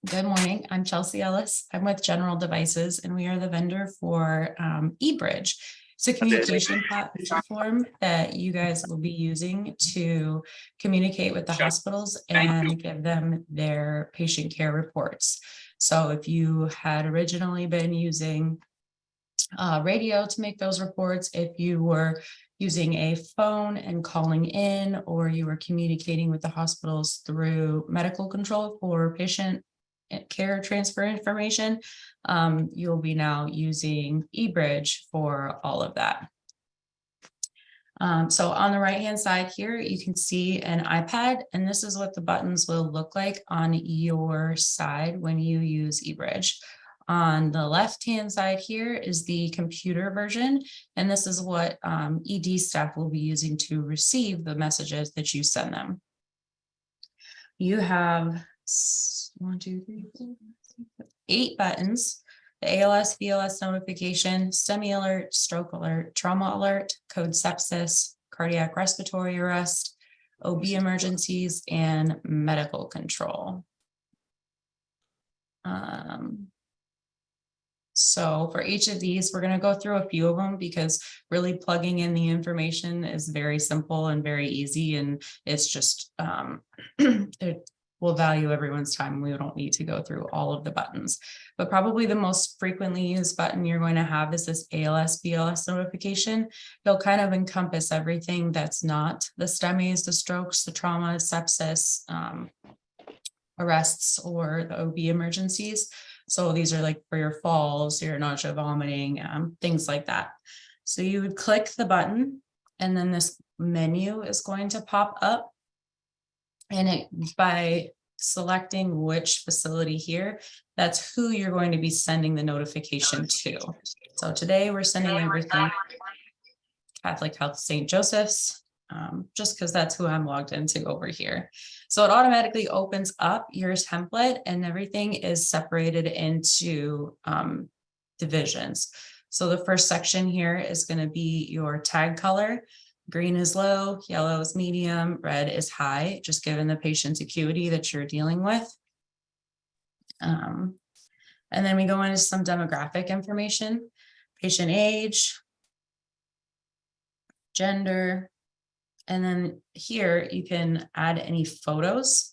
Good morning. I'm Chelsea Ellis. I'm with General Devices, and we are the vendor for eBridge. It's a communication platform that you guys will be using to communicate with the hospitals and give them their patient care reports. So if you had originally been using radio to make those reports, if you were using a phone and calling in, or you were communicating with the hospitals through medical control for patient care transfer information, you'll be now using eBridge for all of that. So on the right hand side here, you can see an iPad, and this is what the buttons will look like on your side when you use eBridge. On the left hand side here is the computer version, and this is what ED staff will be using to receive the messages that you send them. You have 8 buttons: the ALS, BLS notification, STEMI alert, stroke alert, trauma alert, code sepsis, cardiac respiratory arrest, OB emergencies, and medical control. So for each of these, we're going to go through a few of them because really plugging in the information is very simple and very easy, and it's just it will value everyone's time. We don't need to go through all of the buttons, but probably the most frequently used button you're going to have is this ALS BLS notification. It'll kind of encompass everything that's not the STEMIs, the strokes, the trauma, sepsis, arrests, or the OB emergencies. So these are like for your falls, your nausea, vomiting, things like that. So you would click the button, and then this menu is going to pop up. And by selecting which facility here, that's who you're going to be sending the notification to. So today we're sending everything Catholic Health St. Joseph's, just because that's who I'm logged into over here. So it automatically opens up your template, and everything is separated into divisions. So the first section here is going to be your tag color. Green is low, yellow is medium, red is high, just given the patient's acuity that you're dealing with. And then we go into some demographic information: patient age, gender, and then here you can add any photos.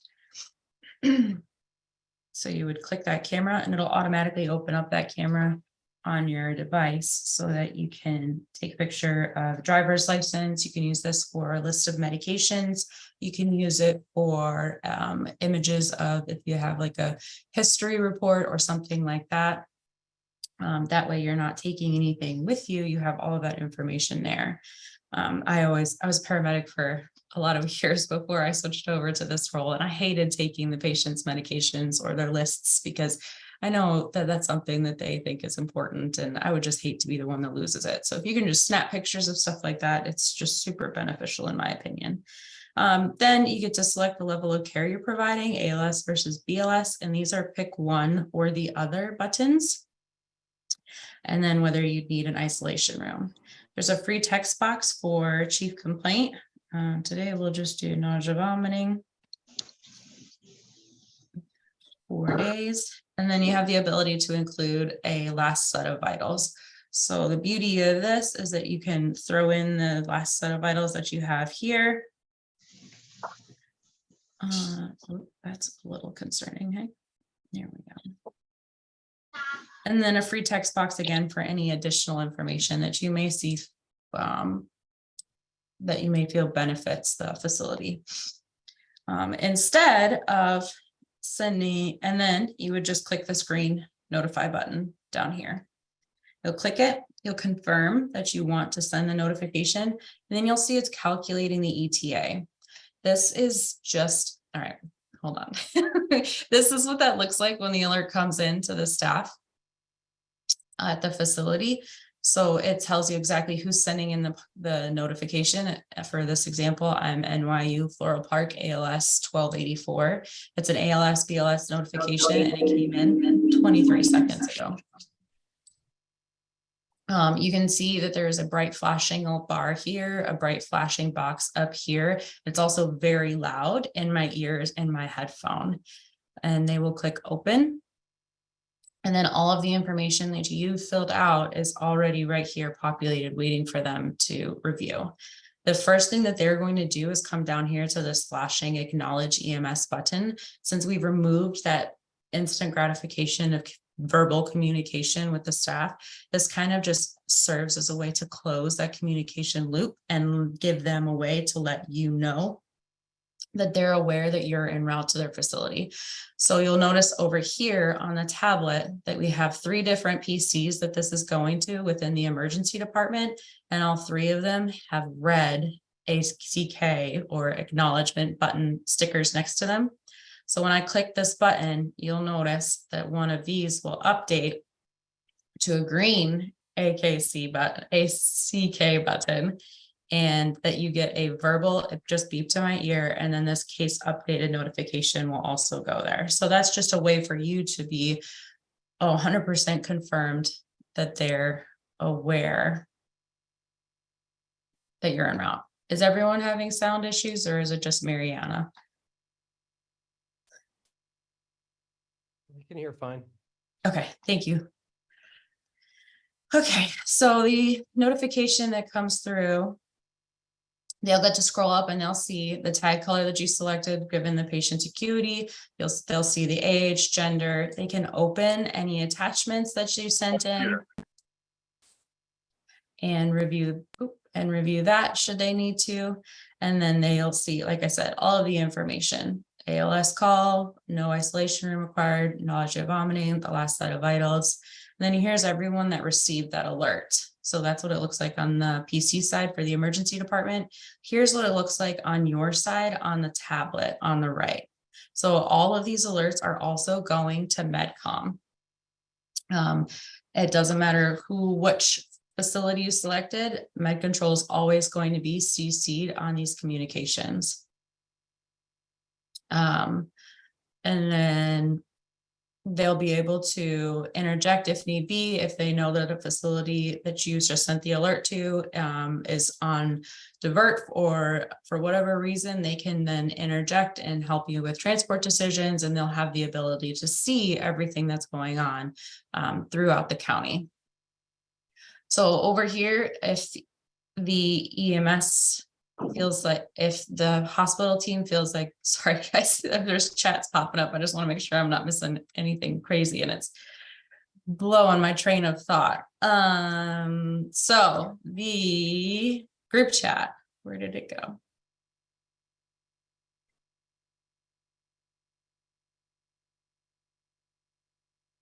So you would click that camera, and it'll automatically open up that camera on your device so that you can take a picture of a driver's license. You can use this for a list of medications. You can use it for images of if you have like a history report or something like that. That way you're not taking anything with you. You have all of that information there. I was a paramedic for a lot of years before I switched over to this role, and I hated taking the patient's medications or their lists because I know that that's something that they think is important, and I would just hate to be the one that loses it. So if you can just snap pictures of stuff like that, it's just super beneficial in my opinion. Then you get to select the level of care you're providing, ALS versus BLS, and these are pick one or the other buttons. And then whether you need an isolation room. There's a free text box for chief complaint. Today we'll just do nausea, vomiting, 4 days. And then you have the ability to include a last set of vitals. So the beauty of this is that you can throw in the last set of vitals that you have here. That's a little concerning. Hey, there we go. And then a free text box again for any additional information that you may see that you may feel benefits the facility. Instead of sending, and then you would just click this green notify button down here. You'll click it, you'll confirm that you want to send the notification, and then you'll see it's calculating the ETA. This is just, all right, hold on. This is what that looks like when the alert comes in to the staff at the facility. So it tells you exactly who's sending in the notification. For this example, I'm NYU Floral Park ALS 1284. It's an ALS BLS notification, and it came in 23 seconds ago. You can see that there's a bright flashing bar here, a bright flashing box up here. It's also very loud in my ears and my headphone. and they will click open. And then all of the information that you filled out is already right here populated, waiting for them to review. The first thing that they're going to do is come down here to this flashing acknowledge EMS button. Since we've removed that instant gratification of verbal communication with the staff, this kind of just serves as a way to close that communication loop and give them a way to let you know that they're aware that you're en route to their facility. So you'll notice over here on the tablet that we have 3 different PCs that this is going to within the emergency department, and all 3 of them have red ACK or acknowledgement button stickers next to them. So when I click this button, you'll notice that one of these will update to a green ACK button, and that you get a verbal, it just beeped to my ear, and then this case updated notification will also go there. So that's just a way for you to be 100% confirmed that they're aware that you're en route. Is everyone having sound issues, or is it just Mariana? We can hear fine. Okay, thank you. Okay, so the notification that comes through, they'll get to scroll up and they'll see the tag color that you selected, given the patient's acuity. They'll see the age, gender. They can open any attachments that you sent in and review that should they need to. And then they'll see, like I said, all of the information. ALS call, no isolation room required, nausea, vomiting, the last set of vitals. And then here's everyone that received that alert. So that's what it looks like on the PC side for the emergency department. Here's what it looks like on your side on the tablet on the right. So all of these alerts are also going to MedCom. It doesn't matter which facility you selected, Med Control is always going to be CC'd on these communications. And then they'll be able to interject if need be, if they know that a facility that you just sent the alert to is on divert, or for whatever reason, they can then interject and help you with transport decisions, and they'll have the ability to see everything that's going on throughout the county. So over here, if the EMS feels like, if the hospital team feels like, sorry guys, there's chats popping up. I just want to make sure I'm not missing anything crazy, and it's blowing my train of thought. So the group chat, where did it go?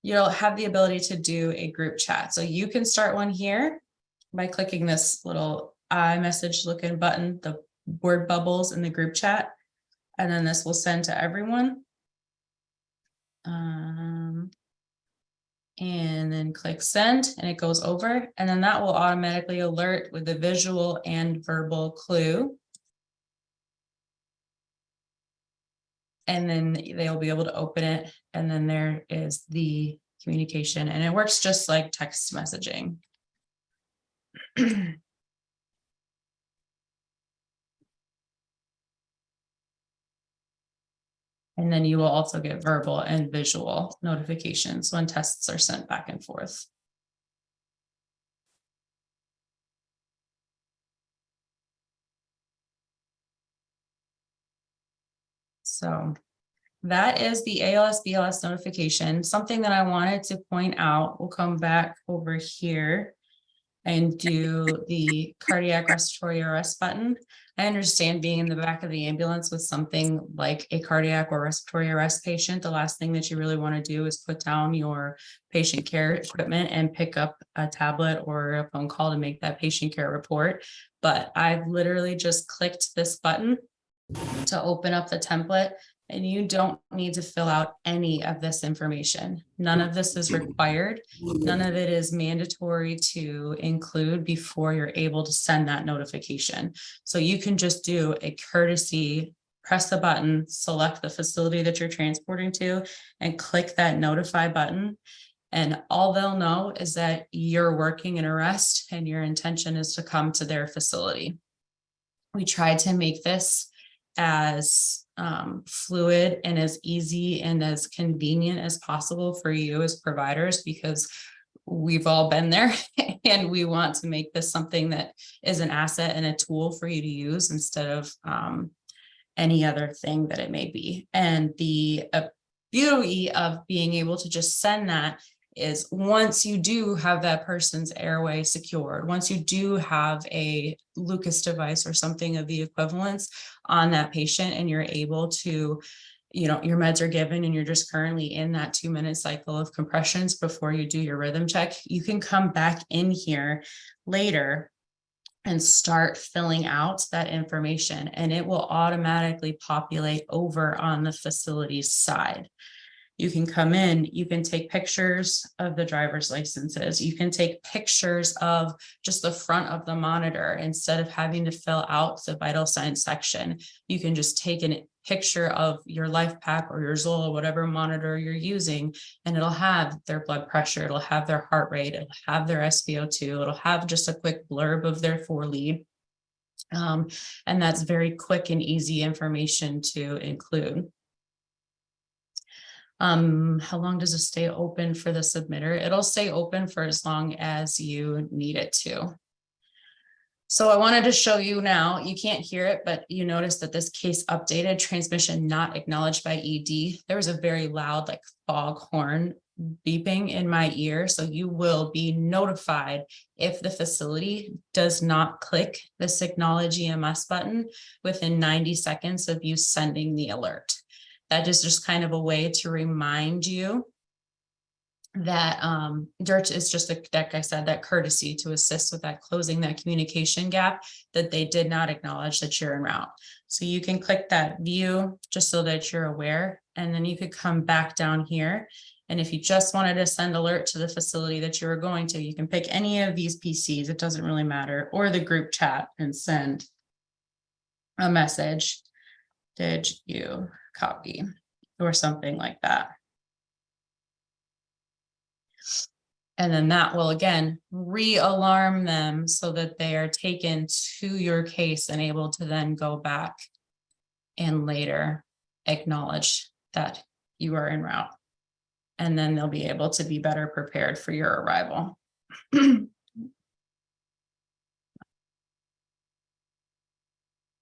You'll have the ability to do a group chat. So you can start one here by clicking this little iMessage looking button, the word bubbles in the group chat, and then this will send to everyone. And then click send, and it goes over, and then that will automatically alert with a visual and verbal clue. And then they'll be able to open it, and then there is the communication, and it works just like text messaging. And then you will also get verbal and visual notifications when tests are sent back and forth. So that is the ALS BLS notification. Something that I wanted to point out, we'll come back over here and do the cardiac respiratory arrest button. I understand being in the back of the ambulance with something like a cardiac or respiratory arrest patient, the last thing that you really want to do is put down your patient care equipment and pick up a tablet or a phone call to make that patient care report. But I've literally just clicked this button to open up the template, and you don't need to fill out any of this information. None of this is required. None of it is mandatory to include before you're able to send that notification. So you can just do a courtesy, press the button, select the facility that you're transporting to, and click that notify button. And all they'll know is that you're working an arrest and your intention is to come to their facility. We tried to make this as fluid and as easy and as convenient as possible for you as providers, because we've all been there and we want to make this something that is an asset and a tool for you to use instead of any other thing that it may be. And the beauty of being able to just send that is once you do have that person's airway secured, once you do have a Lucas device or something of the equivalence on that patient and you're able to, your meds are given and you're just currently in that 2-minute cycle of compressions before you do your rhythm check, you can come back in here later and start filling out that information, and it will automatically populate over on the facility's side. You can come in, you can take pictures of the driver's licenses. You can take pictures of just the front of the monitor instead of having to fill out the vital signs section. You can just take a picture of your life pack or your Zola, whatever monitor you're using, and it'll have their blood pressure, it'll have their heart rate, it'll have their SpO2, it'll have just a quick blurb of their 4 lead. And that's very quick and easy information to include. How long does it stay open for the submitter? It'll stay open for as long as you need it to. So I wanted to show you now, you can't hear it, but you notice that this case updated, transmission not acknowledged by ED. There was a very loud like foghorn beeping in my ear. So you will be notified if the facility does not click this acknowledge EMS button within 90 seconds of you sending the alert. That is just kind of a way to remind you that DIRT is just, like I said, that courtesy to assist with that closing that communication gap that they did not acknowledge that you're en route. So you can click that view just so that you're aware, and then you could come back down here. And if you just wanted to send alert to the facility that you were going to, you can pick any of these PCs, it doesn't really matter, or the group chat and send a message. Did you copy? Or something like that. And then that will again re-alarm them so that they are taken to your case and able to then go back and later acknowledge that you are en route. And then they'll be able to be better prepared for your arrival.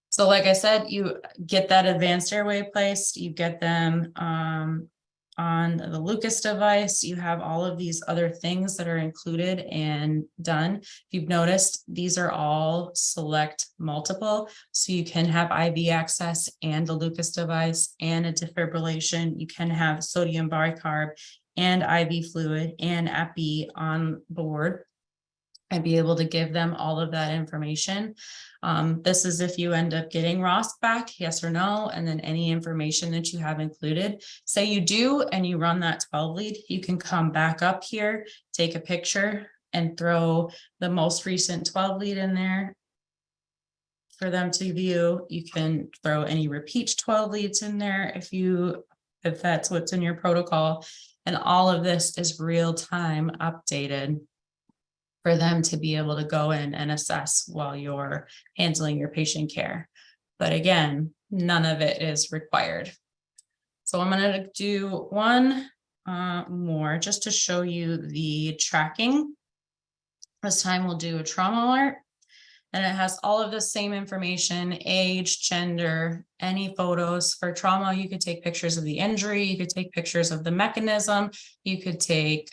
So like I said, you get that advanced airway placed, you get them on the Lucas device, you have all of these other things that are included and done. If you've noticed, these are all select multiple, so you can have IV access and the Lucas device and a defibrillation. You can have sodium bicarb and IV fluid and epi on board and be able to give them all of that information. This is if you end up getting ROSC back, yes or no, and then any information that you have included. Say you do, and you run that 12 lead, you can come back up here, take a picture and throw the most recent 12 lead in there for them to view. You can throw any repeat 12 leads in there if that's what's in your protocol. And all of this is real time updated for them to be able to go in and assess while you're handling your patient care. But again, none of it is required. So I'm going to do one more just to show you the tracking. This time we'll do a trauma alert. And it has all of the same information, age, gender, any photos. For trauma, you could take pictures of the injury, you could take pictures of the mechanism, you could take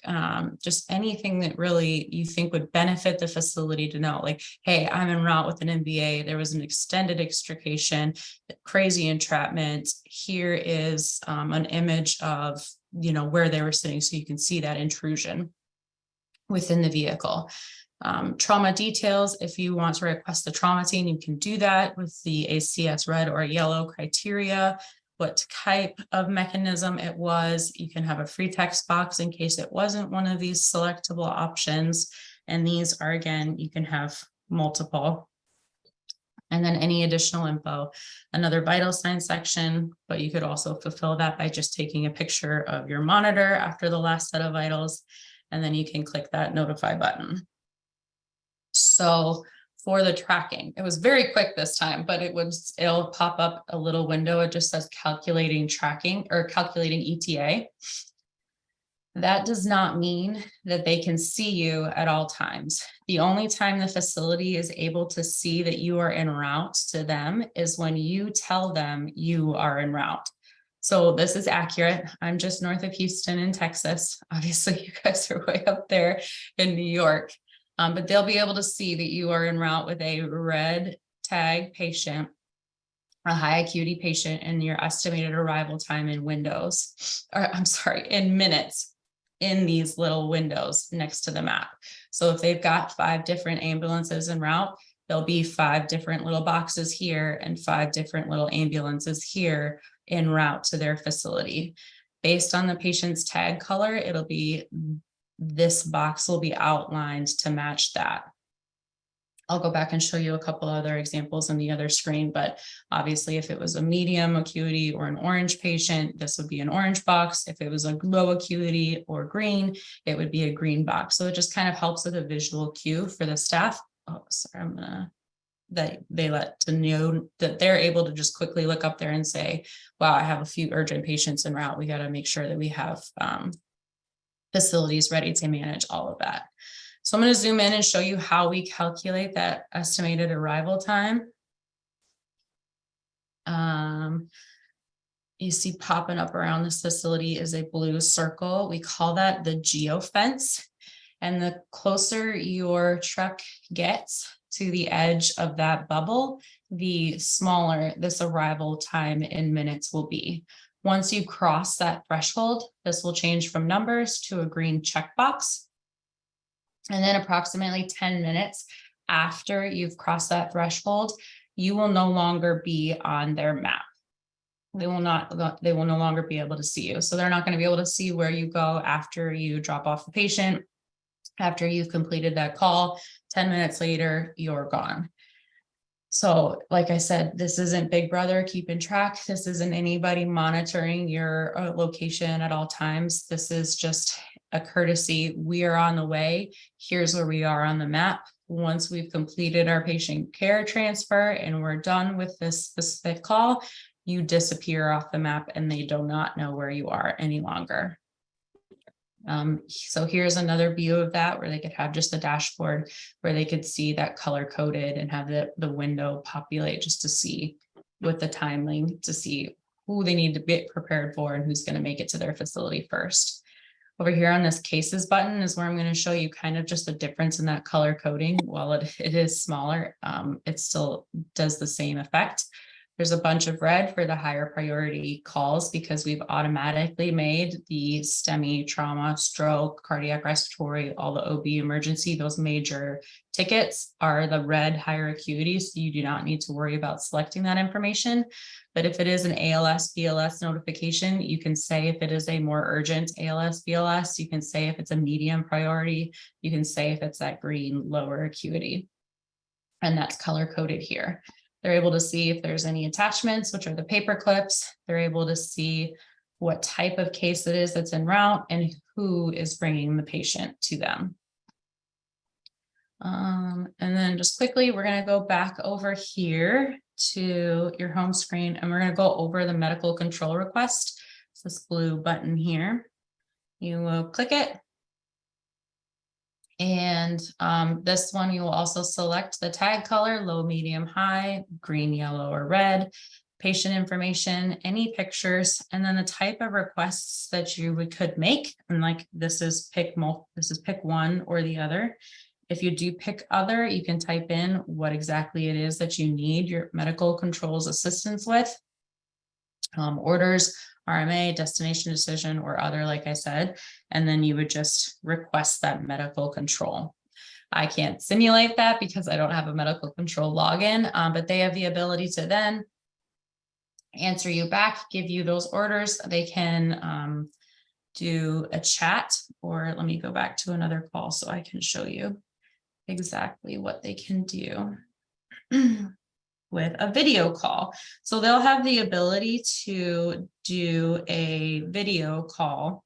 just anything that really you think would benefit the facility to know. Like, hey, I'm en route with an MBA, there was an extended extrication, crazy entrapment. Here is an image of, where they were sitting so you can see that intrusion within the vehicle. Trauma details, if you want to request the trauma team, you can do that with the ACS red or yellow criteria, what type of mechanism it was. You can have a free text box in case it wasn't one of these selectable options. And these are, again, you can have multiple. And then any additional info, another vital sign section, but you could also fulfill that by just taking a picture of your monitor after the last set of vitals, and then you can click that notify button. So for the tracking. It was very quick this time, but it'll pop up a little window. It just says calculating tracking or calculating ETA. That does not mean that they can see you at all times. The only time the facility is able to see that you are en route to them is when you tell them you are en route. So this is accurate. I'm just north of Houston in Texas. Obviously, you guys are way up there in New York. But they'll be able to see that you are en route with a red tag patient, a high acuity patient, and your estimated arrival time in in minutes in these little windows next to the map. So if they've got 5 different ambulances en route, there'll be 5 different little boxes here and 5 different little ambulances here en route to their facility. Based on the patient's tag color, it'll be this box will be outlined to match that. I'll go back and show you a couple other examples on the other screen, but obviously if it was a medium acuity or an orange patient, this would be an orange box. If it was a low acuity or green, it would be a green box. So it just kind of helps with a visual cue for the staff. Oh, sorry, that they let to know that they're able to just quickly look up there and say, wow, I have a few urgent patients en route. We got to make sure that we have facilities ready to manage all of that. So I'm going to zoom in and show you how we calculate that estimated arrival time. You see popping up around this facility is a blue circle. We call that the geofence. And the closer your truck gets to the edge of that bubble, the smaller this arrival time in minutes will be. Once you cross that threshold, this will change from numbers to a green checkbox. And then approximately 10 minutes after you've crossed that threshold, you will no longer be on their map. They will no longer be able to see you. So they're not going to be able to see where you go after you drop off the patient, after you've completed that call. 10 minutes later, you're gone. So like I said, this isn't Big Brother keeping track. This isn't anybody monitoring your location at all times. This is just a courtesy. We are on the way. Here's where we are on the map. Once we've completed our patient care transfer and we're done with this specific call, you disappear off the map and they do not know where you are any longer. So here's another view of that where they could have just a dashboard where they could see that color coded and have the window populate just to see with the timing to see who they need to be prepared for and who's going to make it to their facility first. Over here on this cases button is where I'm going to show you kind of just the difference in that color coding. While it is smaller, it still does the same effect. There's a bunch of red for the higher priority calls because we've automatically made the STEMI, trauma, stroke, cardiac respiratory, all the OB emergency, those major tickets are the red higher acuity. So you do not need to worry about selecting that information. But if it is an ALS, BLS notification, you can say if it is a more urgent ALS, BLS, you can say if it's a medium priority, you can say if it's that green lower acuity. And that's color coded here. They're able to see if there's any attachments, which are the paper clips. They're able to see what type of case it is that's en route and who is bringing the patient to them. And then just quickly, we're going to go back over here to your home screen and we're going to go over the medical control request. It's this blue button here. You will click it. And this one, you will also select the tag color, low, medium, high, green, yellow, or red, patient information, any pictures, and then the type of requests that you could make. And like this is pick one or the other. If you do pick other, you can type in what exactly it is that you need your medical controls assistance with. Orders, RMA, destination decision, or other, like I said, and then you would just request that medical control. I can't simulate that because I don't have a medical control login, but they have the ability to then answer you back, give you those orders. They can do a chat, or let me go back to another call so I can show you exactly what they can do. With a video call. So they'll have the ability to do a video call.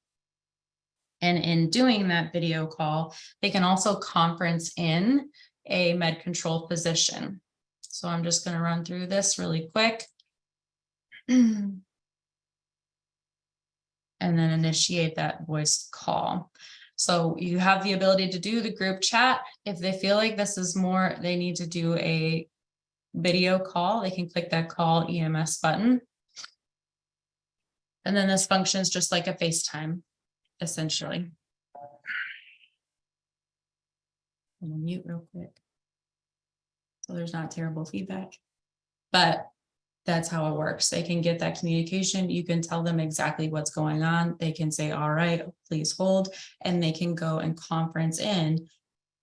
And in doing that video call, they can also conference in a med control physician. So I'm just going to run through this really quick. And then initiate that voice call. So you have the ability to do the group chat. If they feel like this is more, they need to do a video call, they can click that call EMS button. And then this functions just like a FaceTime, essentially. I'm gonna mute real quick, so there's not terrible feedback. But that's how it works. They can get that communication. You can tell them exactly what's going on. They can say, all right, please hold, and they can go and conference in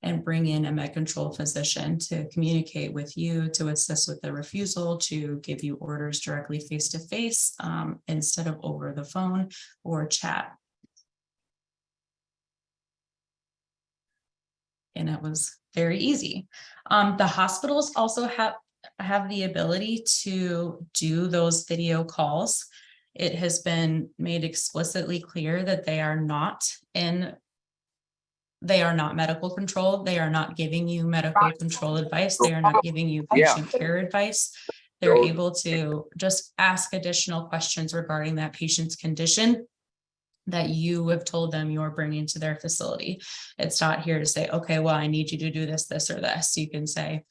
and bring in a med control physician to communicate with you, to assist with the refusal, to give you orders directly face-to-face instead of over the phone or chat. And it was very easy. The hospitals also have the ability to do those video calls. It has been made explicitly clear that they are not medical control. They are not giving you medical control advice. They are not giving you patient care advice. They're able to just ask additional questions regarding that patient's condition that you have told them you're bringing to their facility. It's not here to say, okay, well, I need you to do this, this, or this. You can say,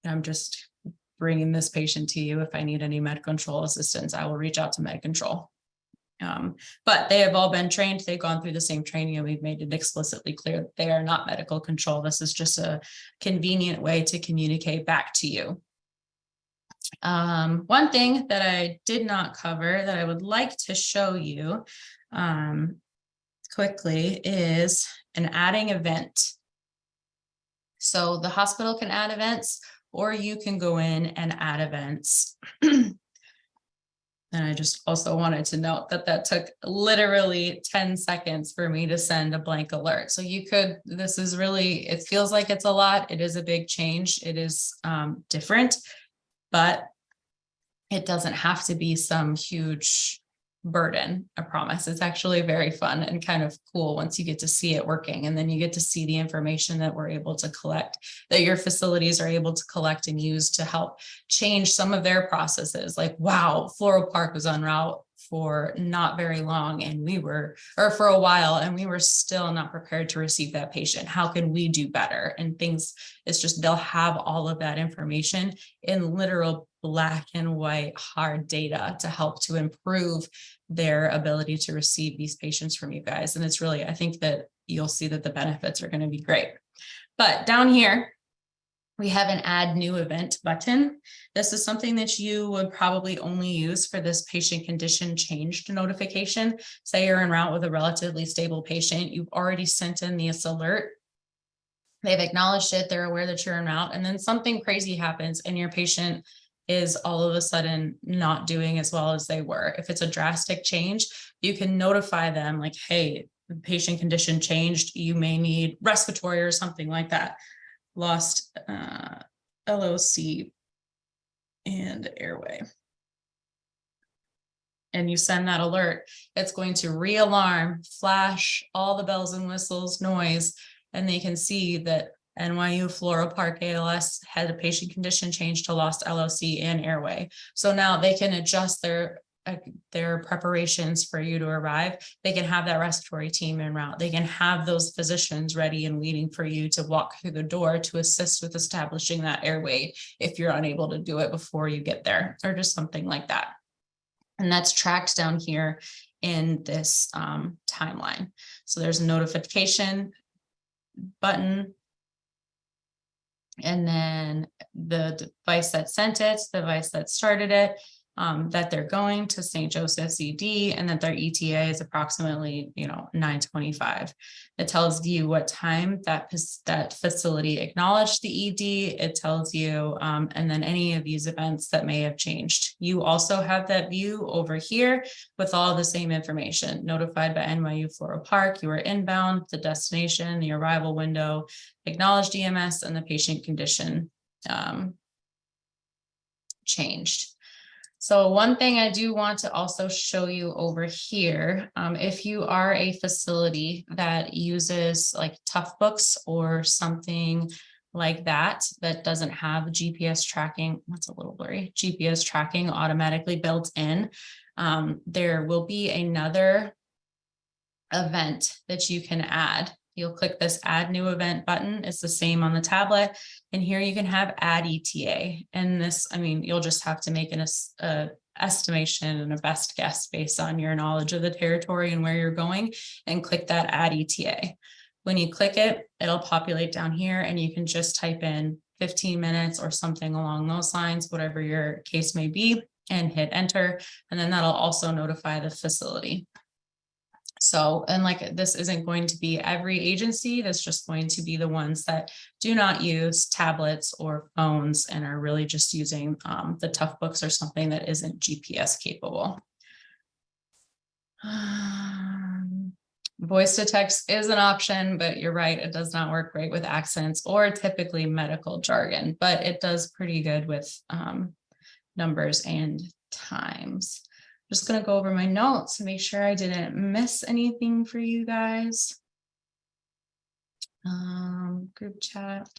I'm just bringing this patient to you. If I need any med control assistance, I will reach out to med control. But they have all been trained. They've gone through the same training, and we've made it explicitly clear that they are not medical control. This is just a convenient way to communicate back to you. One thing that I did not cover that I would like to show you quickly is an adding event. So the hospital can add events, or you can go in and add events. And I just also wanted to note that that took literally 10 seconds for me to send a blank alert. So you could, this is really, it feels like it's a lot. It is a big change. It is different, but it doesn't have to be some huge burden. I promise. It's actually very fun and kind of cool once you get to see it working, and then you get to see the information that we're able to collect, that your facilities are able to collect and use to help change some of their processes. Like, wow, Floral Park was en route for not very long, and for a while, and we were still not prepared to receive that patient. How can we do better? And things, it's just, they'll have all of that information in literal black and white hard data to help to improve their ability to receive these patients from you guys. And it's really, I think that you'll see that the benefits are going to be great. But down here, we have an add new event button. This is something that you would probably only use for this patient condition changed notification. Say you're en route with a relatively stable patient. You've already sent in this alert. They've acknowledged it. They're aware that you're en route. And then something crazy happens and your patient is all of a sudden not doing as well as they were. If it's a drastic change, you can notify them like, hey, the patient condition changed. You may need respiratory or something like that. Lost LOC and airway. And you send that alert, it's going to re-alarm, flash all the bells and whistles, noise, and they can see that NYU Floral Park ALS had a patient condition change to lost LOC and airway. So now they can adjust their preparations for you to arrive. They can have that respiratory team en route. They can have those physicians ready and waiting for you to walk through the door to assist with establishing that airway if you're unable to do it before you get there, or just something like that. And that's tracked down here in this timeline. So there's a notification button, and then the device that sent it, the device that started it, that they're going to St. Joseph's ED, and that their ETA is approximately, 9:25. It tells you what time that facility acknowledged the ED. It tells you, and then any of these events that may have changed. You also have that view over here with all the same information. Notified by NYU Floral Park, you are inbound, the destination, the arrival window, acknowledged EMS, and the patient condition changed. So one thing I do want to also show you over here, if you are a facility that uses like Toughbooks or something like that doesn't have GPS tracking, that's a little blurry, GPS tracking automatically built in, there will be another event that you can add. You'll click this add new event button. It's the same on the tablet. And here you can have add ETA. And this, I mean, you'll just have to make an estimation and a best guess based on your knowledge of the territory and where you're going, and click that add ETA. When you click it, it'll populate down here and you can just type in 15 minutes or something along those lines, whatever your case may be, and hit enter. And then that'll also notify the facility. So, and like, this isn't going to be every agency, that's just going to be the ones that do not use tablets or phones and are really just using the tough books or something that isn't GPS capable. Voice to text is an option, but you're right, it does not work great with accents or typically medical jargon, but it does pretty good with numbers and times. Just going to go over my notes to make sure I didn't miss anything for you guys. Group chat,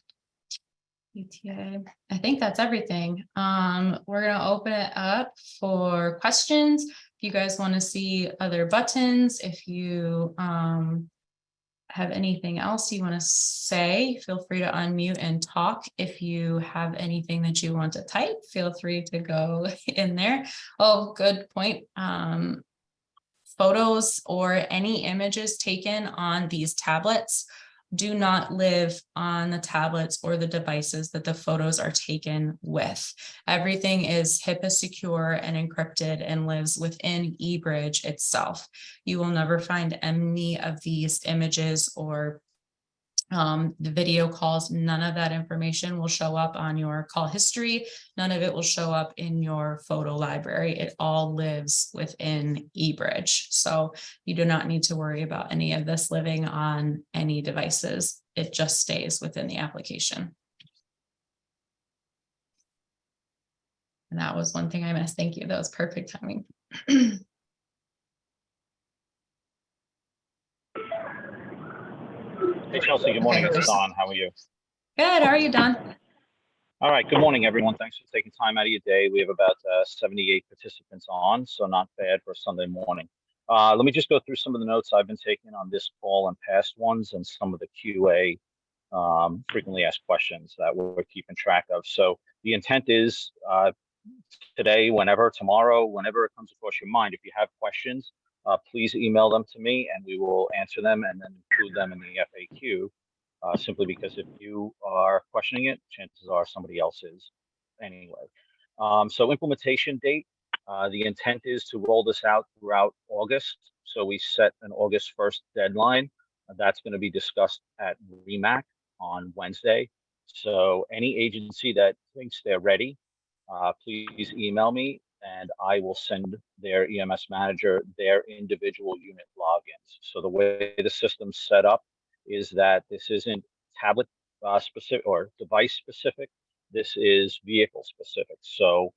ETA. I think that's everything. We're going to open it up for questions. If you guys want to see other buttons, if you have anything else you want to say, feel free to unmute and talk. If you have anything that you want to type, feel free to go in there. Oh, good point. Photos or any images taken on these tablets do not live on the tablets or the devices that the photos are taken with. Everything is HIPAA secure and encrypted and lives within eBridge itself. You will never find any of these images or the video calls. None of that information will show up on your call history. None of it will show up in your photo library. It all lives within eBridge. So you do not need to worry about any of this living on any devices. It just stays within the application. And that was one thing I missed. Thank you. That was perfect timing. Hey, Chelsea, good morning. Okay, It's Don. How are you? Good. How are you, Don? All right. Good morning, everyone. Thanks for taking time out of your day. We have about 78 participants on, so not bad for a Sunday morning. Let me just go through some of the notes I've been taking on this call and past ones, and some of the QA frequently asked questions that we're keeping track of. So the intent is today, whenever, tomorrow, whenever it comes across your mind, if you have questions, please email them to me and we will answer them and then include them in the FAQ. Simply because if you are questioning it, chances are somebody else is anyway. So implementation date, the intent is to roll this out throughout August. So we set an August 1st deadline. That's going to be discussed at REMAC on Wednesday. So any agency that thinks they're ready, please email me and I will send their EMS manager their individual unit logins. So the way the system's set up is that this isn't tablet specific or device specific. This is vehicle specific. So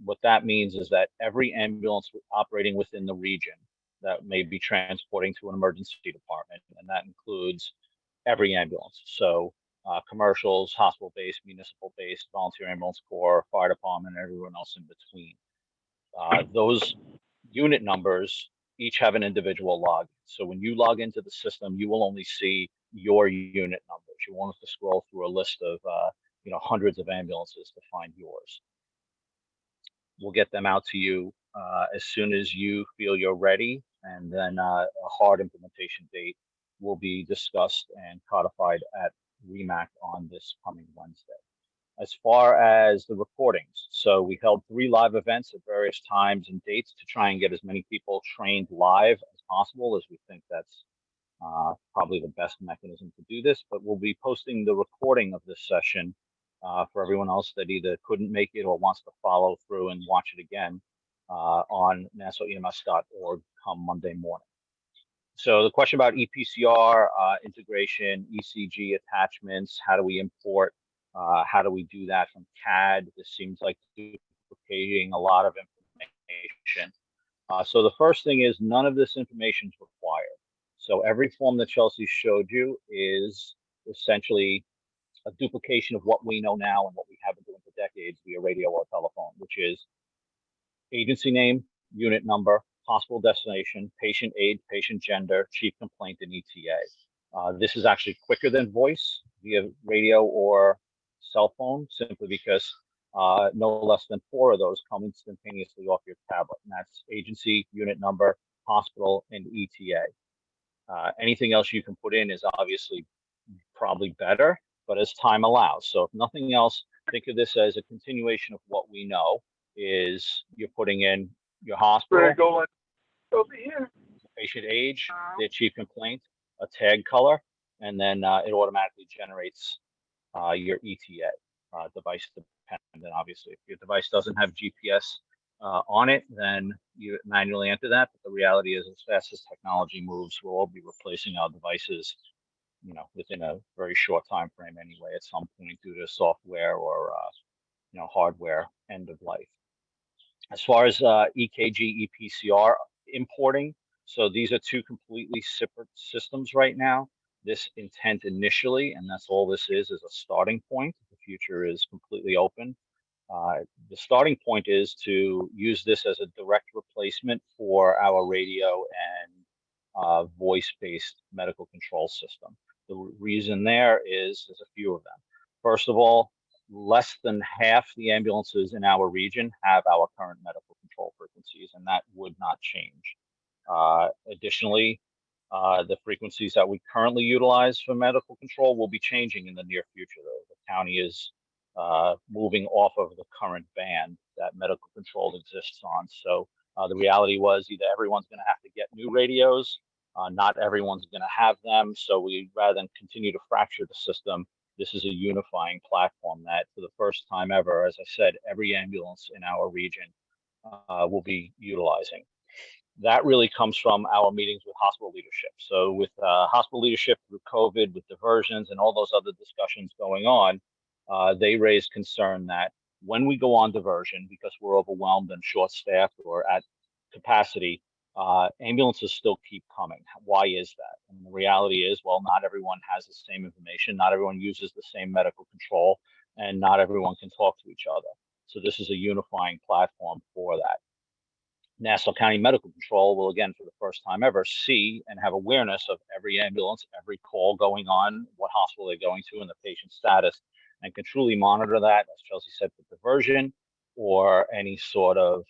what that means is that every ambulance operating within the region that may be transporting to an emergency department, and that includes every ambulance. So commercials, hospital-based, municipal-based, volunteer ambulance corps, fire department, and everyone else in between. Those unit numbers each have an individual login. So when you log into the system, you will only see your unit numbers. You won't have to scroll through a list of hundreds of ambulances to find yours. We'll get them out to you as soon as you feel you're ready, and then a hard implementation date will be discussed and codified at REMAC on this coming Wednesday. As far as the recordings, so we held 3 live events at various times and dates to try and get as many people trained live as possible, as we think that's probably the best mechanism to do this. But we'll be posting the recording of this session for everyone else that either couldn't make it or wants to follow through and watch it again on nassauems.org come Monday morning. So the question about EPCR integration, ECG attachments, how do we import? How do we do that from CAD? This seems like duplicating a lot of information. So the first thing is none of this information is required. So every form that Chelsea showed you is essentially a duplication of what we know now and what we have been doing for decades via radio or telephone, which is agency name, unit number, hospital destination, patient age, patient gender, chief complaint, and ETA. This is actually quicker than voice via radio or cell phone, simply because no less than 4 of those come instantaneously off your tablet, and that's agency, unit number, hospital, and ETA. Anything else you can put in is obviously probably better, but as time allows. So if nothing else, think of this as a continuation of what we know is you're putting in your hospital, Going over here. patient age, their chief complaint, a tag color, and then it automatically generates your ETA, device dependent. Obviously, if your device doesn't have GPS on it, then you manually enter that. But the reality is, as fast as technology moves, we'll all be replacing our devices, within a very short time frame anyway, at some point due to software or hardware end of life. As far as EKG, EPCR importing, so these are 2 completely separate systems right now. This intent initially, and that's all this is a starting point. The future is completely open. The starting point is to use this as a direct replacement for our radio and voice-based medical control system. The reason there is there's a few of them. First of all, less than half the ambulances in our region have our current medical control frequencies, and that would not change. Additionally, the frequencies that we currently utilize for medical control will be changing in the near future. The county is moving off of the current band that medical control exists on. So the reality was either everyone's going to have to get new radios, not everyone's going to have them. So we, rather than continue to fracture the system, this is a unifying platform that for the first time ever, as I said, every ambulance in our region will be utilizing. That really comes from our meetings with hospital leadership. So with hospital leadership through COVID, with diversions and all those other discussions going on, they raised concern that when we go on diversion, because we're overwhelmed and short-staffed or at capacity, ambulances still keep coming. Why is that? And the reality is, well, not everyone has the same information, not everyone uses the same medical control, and not everyone can talk to each other. So this is a unifying platform for that. Nassau County Medical Control will, again, for the first time ever, see and have awareness of every ambulance, every call going on, what hospital they're going to, and the patient status, and can truly monitor that, as Chelsea said, for diversion or any sort of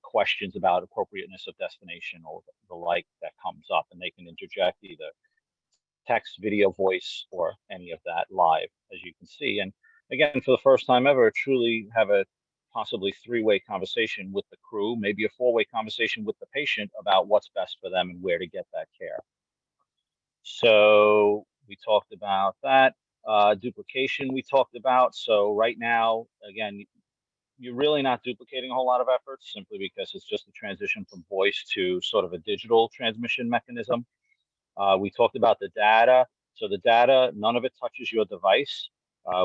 questions about appropriateness of destination or the like that comes up, and they can interject either text, video, voice, or any of that live, as you can see. And again, for the first time ever, truly have a possibly 3-way conversation with the crew, maybe a 4-way conversation with the patient about what's best for them and where to get that care. So we talked about that. Duplication we talked about. So right now, again, you're really not duplicating a whole lot of efforts, simply because it's just a transition from voice to sort of a digital transmission mechanism. We talked about the data. So the data, none of it touches your device,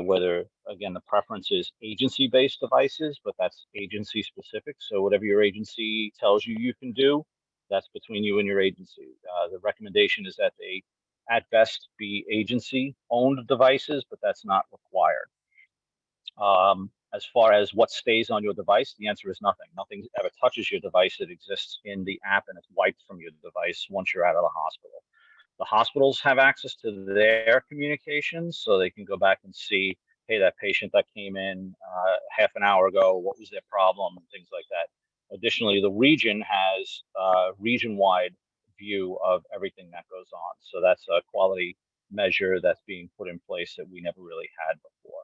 whether, again, the preference is agency-based devices, but that's agency specific. So whatever your agency tells you you can do, that's between you and your agency. The recommendation is that they, at best, be agency-owned devices, but that's not required. As far as what stays on your device, the answer is nothing. Nothing ever touches your device. It exists in the app and it's wiped from your device once you're out of the hospital. The hospitals have access to their communications, so they can go back and see, hey, that patient that came in half an hour ago, what was their problem, and things like that. Additionally, the region has a region-wide view of everything that goes on. So that's a quality measure that's being put in place that we never really had before.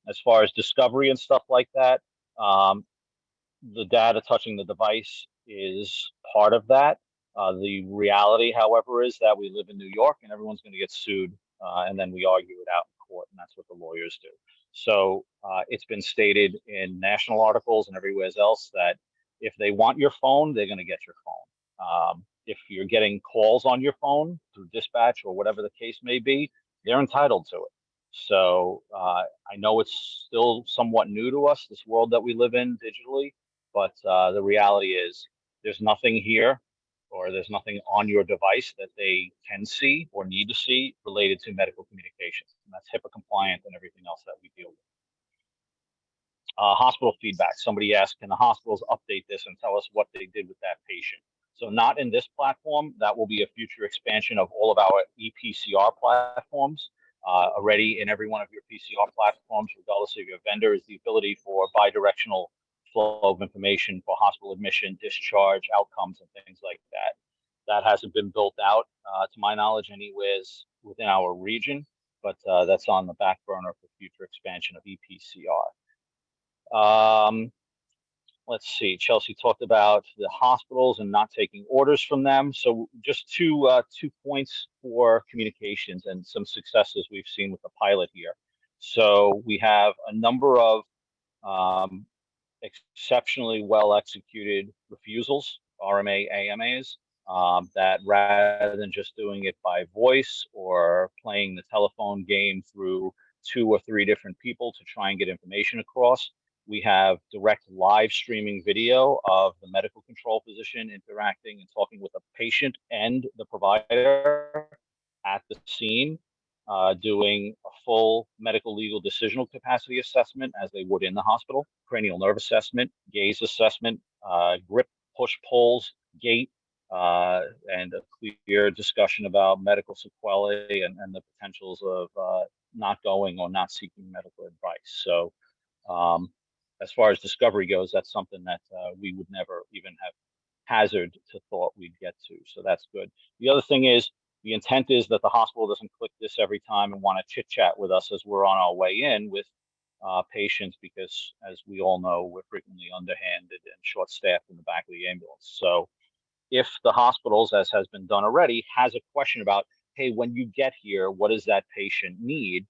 As far as discovery and stuff like that, the data touching the device is part of that. The reality, however, is that we live in New York and everyone's going to get sued, and then we argue it out in court, and that's what the lawyers do. So it's been stated in national articles and everywhere else that if they want your phone, they're going to get your phone. If you're getting calls on your phone through dispatch or whatever the case may be, they're entitled to it. So I know it's still somewhat new to us, this world that we live in digitally, but the reality is there's nothing here or there's nothing on your device that they can see or need to see related to medical communications. and that's HIPAA compliant and everything else that we deal with. Hospital feedback. Somebody asked, can the hospitals update this and tell us what they did with that patient? So not in this platform. That will be a future expansion of all of our ePCR platforms. Already in every one of your PCR platforms, regardless of your vendor, is the ability for bidirectional flow of information for hospital admission, discharge, outcomes, and things like that. That hasn't been built out, to my knowledge, anywheres within our region, but that's on the back burner for future expansion of ePCR. Let's see, Chelsea talked about the hospitals and not taking orders from them. So just two points for communications and some successes we've seen with the pilot here. So we have a number of exceptionally well executed refusals, RMA, AMAs, that rather than just doing it by voice or playing the telephone game through 2 or 3 different people to try and get information across, we have direct live streaming video of the medical control physician interacting and talking with the patient and the provider at the scene, doing a full medical legal decisional capacity assessment as they would in the hospital, cranial nerve assessment, gaze assessment, grip, push, pulls, gait, and a clear discussion about medical sequelae and the potentials of not going or not seeking medical advice. So as far as discovery goes, that's something that we would never even have hazard to thought we'd get to. So that's good. The other thing is, the intent is that the hospital doesn't click this every time and want to chit chat with us as we're on our way in with patients, because as we all know, we're frequently underhanded and short-staffed in the back of the ambulance. So if the hospitals, as has been done already, has a question about, hey, when you get here, what does that patient need?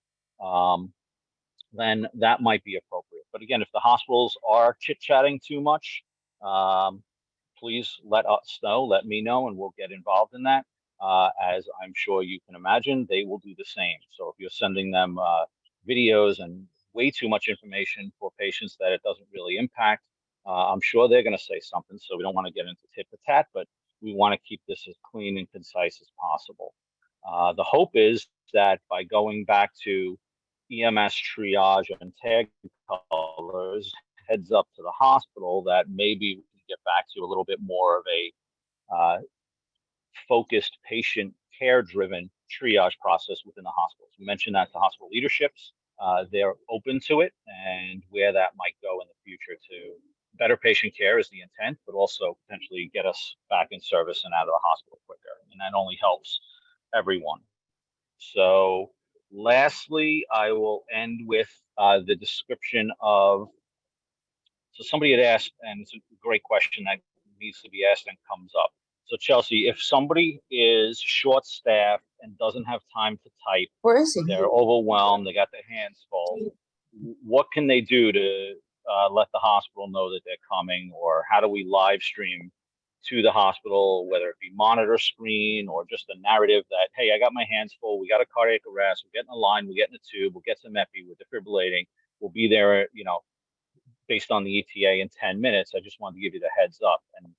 Then that might be appropriate. But again, if the hospitals are chit-chatting too much, please let us know, let me know, and we'll get involved in that. As I'm sure you can imagine, they will do the same. So if you're sending them videos and way too much information for patients that it doesn't really impact, I'm sure they're going to say something. So we don't want to get into tit for tat, but we want to keep this as clean and concise as possible. The hope is that by going back to EMS triage and tag colors, heads up to the hospital, that maybe we can get back to a little bit more of a focused patient care driven triage process within the hospitals. We mentioned that to hospital leaderships. They're open to it, and where that might go in the future to better patient care is the intent, but also potentially get us back in service and out of the hospital quicker. And that only helps everyone. So lastly, I will end with the description of, so somebody had asked, and it's a great question that needs to be asked and comes up. So Chelsea, if somebody is short-staffed and doesn't have time to type, Where is he? they're overwhelmed, they got their hands full, what can they do to let the hospital know that they're coming? Or how do we live stream to the hospital, whether it be monitor screen or just a narrative that, hey, I got my hands full, we got a cardiac arrest, we're getting a line, we're getting a tube, we'll get some epi, we're defibrillating, we'll be there, you know, based on the ETA in 10 minutes. I just wanted to give you the heads up and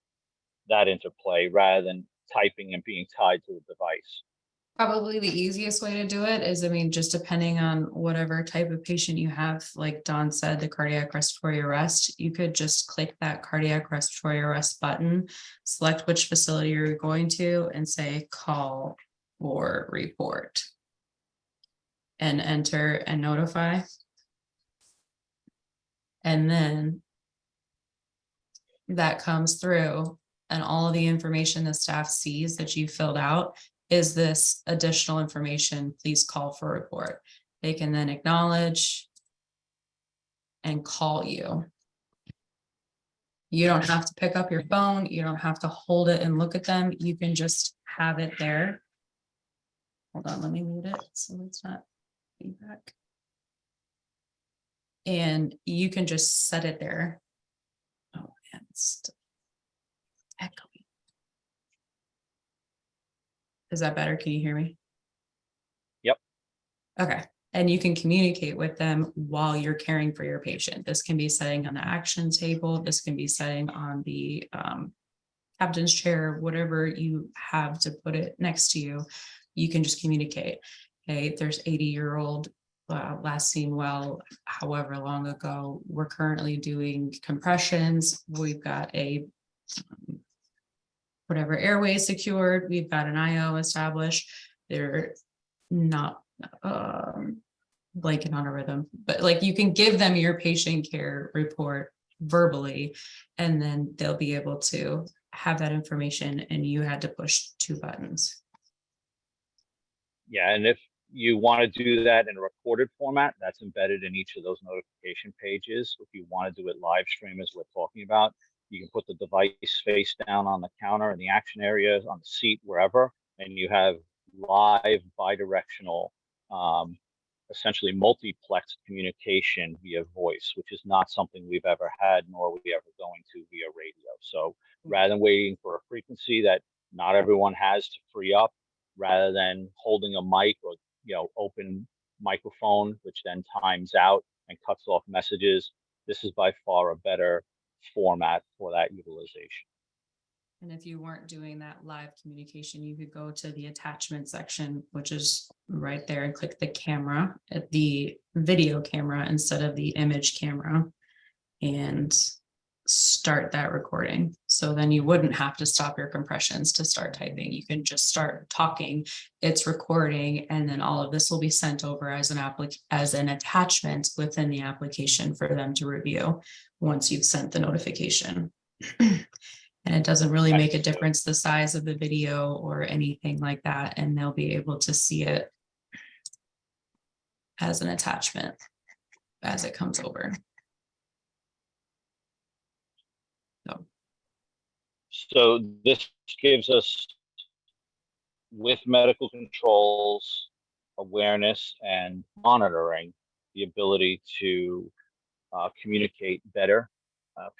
that interplay rather than typing and being tied to the device. Probably the easiest way to do it is, I mean, just depending on whatever type of patient you have, like Don said, the cardiac respiratory arrest, you could just click that cardiac respiratory arrest button, select which facility you're going to, and say call or report. And enter and notify. And then that comes through, and all of the information the staff sees that you filled out is this additional information, please call for a report. They can then acknowledge and call you. You don't have to pick up your phone. You don't have to hold it and look at them. You can just have it there. Hold on, let me mute it so it's not feedback. And you can just set it there. Oh, man, it's echoing. Is that better? Can you hear me? Yep. Okay. And you can communicate with them while you're caring for your patient. This can be setting on the action table. This can be setting on the captain's chair, whatever you have to put it next to you. You can just communicate. hey, there's 80-year-old last seen well, however long ago. We're currently doing compressions. We've got a whatever airway secured. We've got an IO established. They're not blanking on a rhythm, but like you can give them your patient care report verbally, and then they'll be able to have that information, and you had to push 2 buttons. Yeah, and if you want to do that in a recorded format, that's embedded in each of those notification pages. If you want to do it live stream, as we're talking about, you can put the device face down on the counter in the action areas, on the seat, wherever, and you have live bidirectional, essentially multiplex communication via voice, which is not something we've ever had, nor are we ever going to via radio. So rather than waiting for a frequency that not everyone has to free up, rather than holding a mic or open microphone, which then times out and cuts off messages, this is by far a better format for that utilization. And if you weren't doing that live communication, you could go to the attachment section, which is right there, and click the camera at the video camera instead of the image camera, and start that recording. So then you wouldn't have to stop your compressions to start typing. You can just start talking, it's recording, and then all of this will be sent over as an attachment within the application for them to review once you've sent the notification. And it doesn't really make a difference the size of the video or anything like that, and they'll be able to see it as an attachment as it comes over. So this gives us, with medical controls, awareness, and monitoring, the ability to communicate better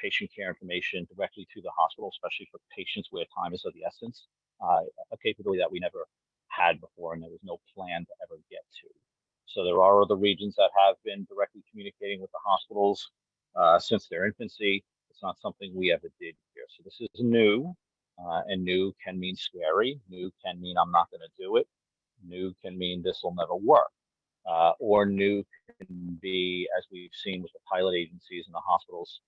patient care information directly to the hospital, especially for patients where time is of the essence, a capability that we never had before and there was no plan to ever get to. So there are other regions that have been directly communicating with the hospitals since their infancy. It's not something we ever did here. So this is new, and new can mean scary. New can mean I'm not going to do it. New can mean this will never work. Or new can be, as we've seen with the pilot agencies and the hospitals,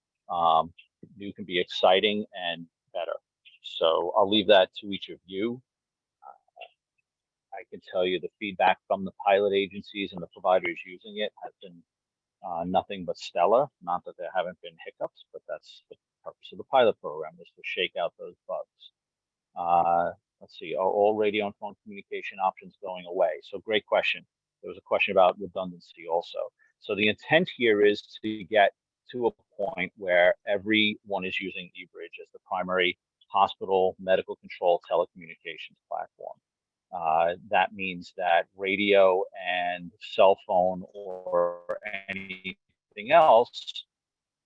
new can be exciting and better. So I'll leave that to each of you. I can tell you the feedback from the pilot agencies and the providers using it has been nothing but stellar. Not that there haven't been hiccups, but that's the purpose of the pilot program, is to shake out those bugs. Let's see, are all radio and phone communication options going away? So great question. There was a question about redundancy also. So the intent here is to get to a point where everyone is using eBridge as the primary hospital medical control telecommunications platform. That means that radio and cell phone or anything else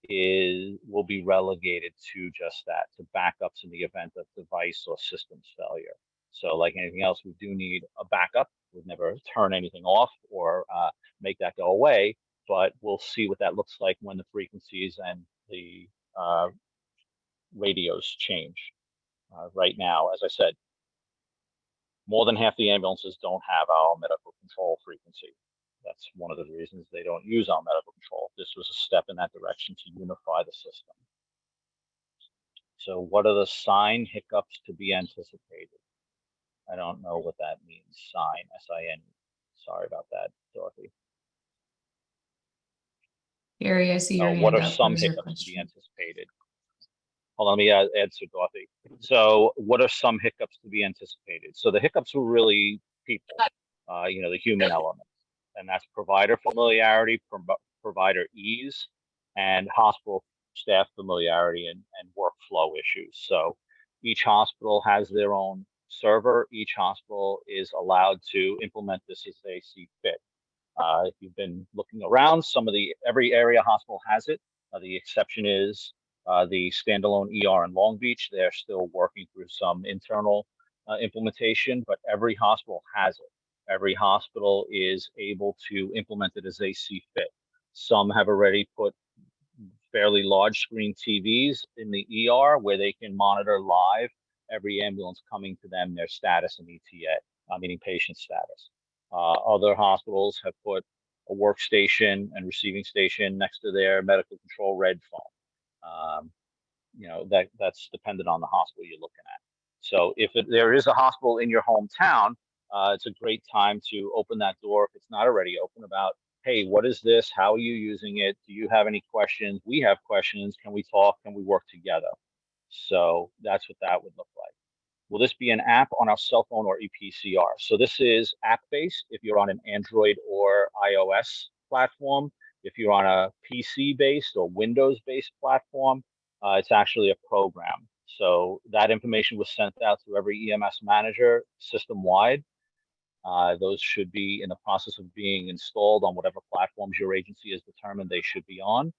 will be relegated to just that, to backups in the event of device or systems failure. So like anything else, we do need a backup. We'd never turn anything off or make that go away, but we'll see what that looks like when the frequencies and the radios change. Right now, as I said, more than half the ambulances don't have our medical control frequency. That's one of the reasons they don't use our medical control. This was a step in that direction to unify the system. So what are the sign hiccups to be anticipated? I don't know what that means. Sign, S-I-N. Sorry about that, Dorothy. Gary, I see your hand what are up. some What is your hiccups to be question? anticipated? Hold on, let me answer Dorothy. So what are some hiccups to be anticipated? So the hiccups were really people, the human element. And that's provider familiarity, provider ease, and hospital staff familiarity and workflow issues. So each hospital has their own server. Each hospital is allowed to implement this as they see fit. If you've been looking around, every area hospital has it. The exception is the standalone ER in Long Beach. They're still working through some internal implementation, but every hospital has it. Every hospital is able to implement it as they see fit. Some have already put fairly large screen TVs in the ER where they can monitor live every ambulance coming to them, their status in ETA, meaning patient status. Other hospitals have put a workstation and receiving station next to their medical control red phone. That's dependent on the hospital you're looking at. So if there is a hospital in your hometown, it's a great time to open that door if it's not already open about, hey, what is this? How are you using it? Do you have any questions? We have questions. Can we talk? Can we work together? So that's what that would look like. Will this be an app on our cell phone or EPCR? So this is app-based if you're on an Android or iOS platform. If you're on a PC-based or Windows-based platform, it's actually a program. So that information was sent out to every EMS manager system-wide. Those should be in the process of being installed on whatever platforms your agency has determined they should be on.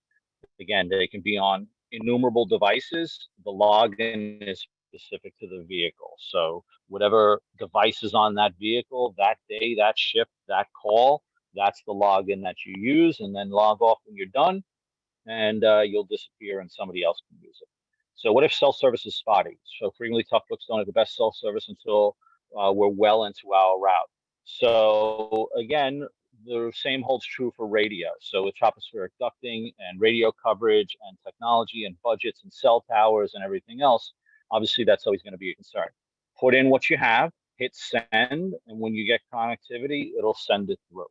Again, they can be on innumerable devices. The login is specific to the vehicle. So whatever device is on that vehicle, that day, that shift, that call, that's the login that you use, and then log off when you're done, and you'll disappear and somebody else can use it. So what if self-service is spotty? So frequently tough books don't have the best self-service until we're well into our route. So again, the same holds true for radio. So with tropospheric ducting and radio coverage and technology and budgets and cell towers and everything else, obviously that's always going to be a concern. Put in what you have, hit send, and when you get connectivity, it'll send it through.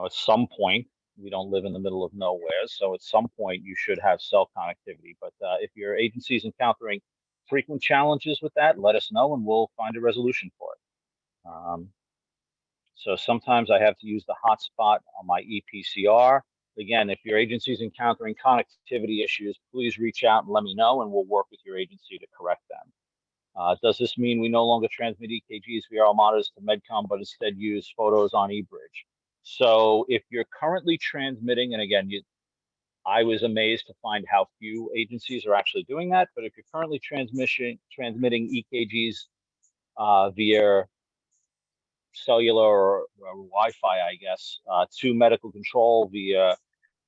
At some point, we don't live in the middle of nowhere, so at some point you should have cell connectivity. But if your agency is encountering frequent challenges with that, let us know and we'll find a resolution for it. So sometimes I have to use the hotspot on my EPCR. Again, if your agency is encountering connectivity issues, please reach out and let me know, and we'll work with your agency to correct them. Does this mean we no longer transmit EKGs via our monitors to Medcom, but instead use photos on eBridge? So if you're currently transmitting, and again, I was amazed to find how few agencies are actually doing that, but if you're currently transmitting EKGs via cellular or Wi-Fi, I guess, to medical control via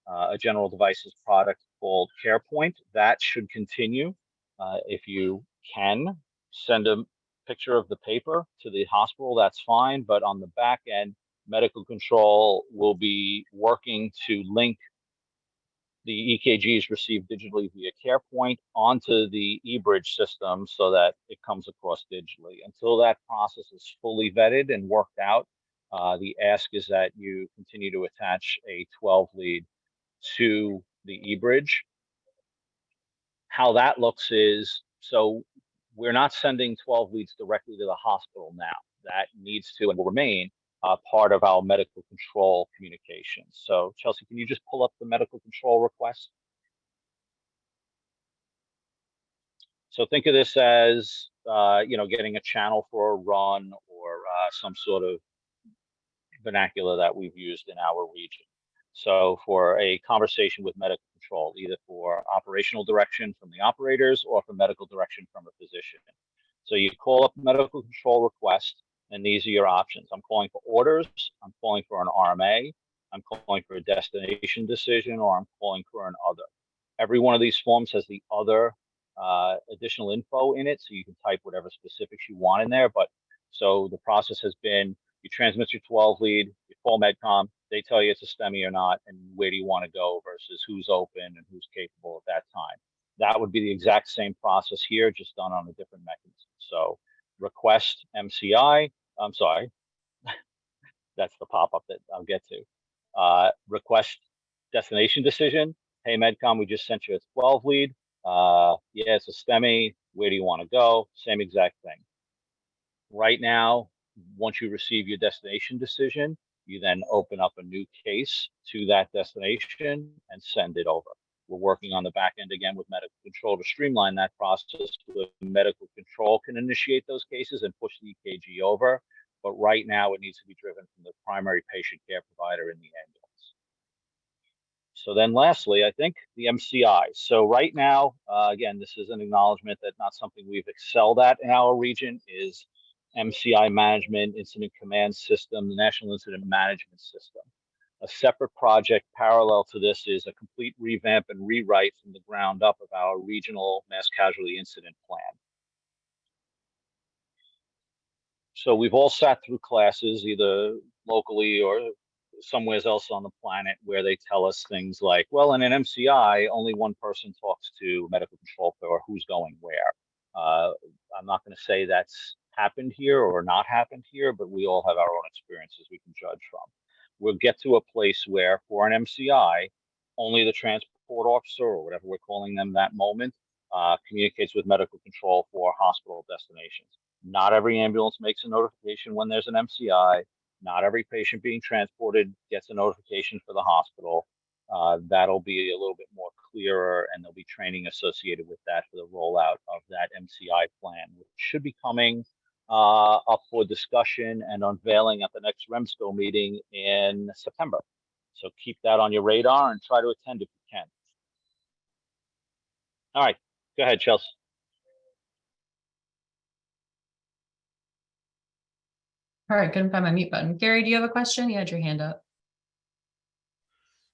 a General Devices product called CarePoint, that should continue. If you can send a picture of the paper to the hospital, that's fine. But on the back end, medical control will be working to link the EKGs received digitally via CarePoint onto the eBridge system so that it comes across digitally. Until that process is fully vetted and worked out, the ask is that you continue to attach a 12 lead to the eBridge. How that looks is, so we're not sending 12 leads directly to the hospital now. That needs to and will remain part of our medical control communications. So Chelsea, can you just pull up the medical control request? So think of this as, getting a channel for a run or some sort of vernacular that we've used in our region. So for a conversation with medical control, either for operational direction from the operators or for medical direction from a physician. So you call up medical control request, and these are your options. I'm calling for orders, I'm calling for an RMA, I'm calling for a destination decision, or I'm calling for an other. Every one of these forms has the other additional info in it, so you can type whatever specifics you want in there. But so the process has been, you transmit your 12 lead, you call Medcom, they tell you it's a STEMI or not, and where do you want to go versus who's open and who's capable at that time. That would be the exact same process here, just done on a different mechanism. So request MCI, I'm sorry, that's the pop-up that I'll get to. Request destination decision. Hey, Medcom, we just sent you a 12 lead. Yeah, it's a STEMI. Where do you want to go? Same exact thing. Right now, once you receive your destination decision, you then open up a new case to that destination and send it over. We're working on the back end again with medical control to streamline that process. The medical control can initiate those cases and push the EKG over. But right now, it needs to be driven from the primary patient care provider in the ambulance. So then lastly, I think the MCI. So right now, again, this is an acknowledgement that not something we've excelled at in our region is MCI management, incident command system, the National Incident Management System. A separate project parallel to this is a complete revamp and rewrite from the ground up of our regional mass casualty incident plan. So we've all sat through classes, either locally or somewhere else on the planet, where they tell us things like, well, in an MCI, only one person talks to medical control for who's going where. I'm not going to say that's happened here or not happened here, but we all have our own experiences we can judge from. We'll get to a place where, for an MCI, only the transport officer, or whatever we're calling them that moment, communicates with medical control for hospital destinations. Not every ambulance makes a notification when there's an MCI. Not every patient being transported gets a notification for the hospital. That'll be a little bit more clearer, and there'll be training associated with that for the rollout of that MCI plan, which should be coming up for discussion and unveiling at the next REMSCO meeting in September. So keep that on your radar and try to attend if you can. All right, go ahead, Chelsea. All right, couldn't find my mute button. Gary, do you have a question? You had your hand up.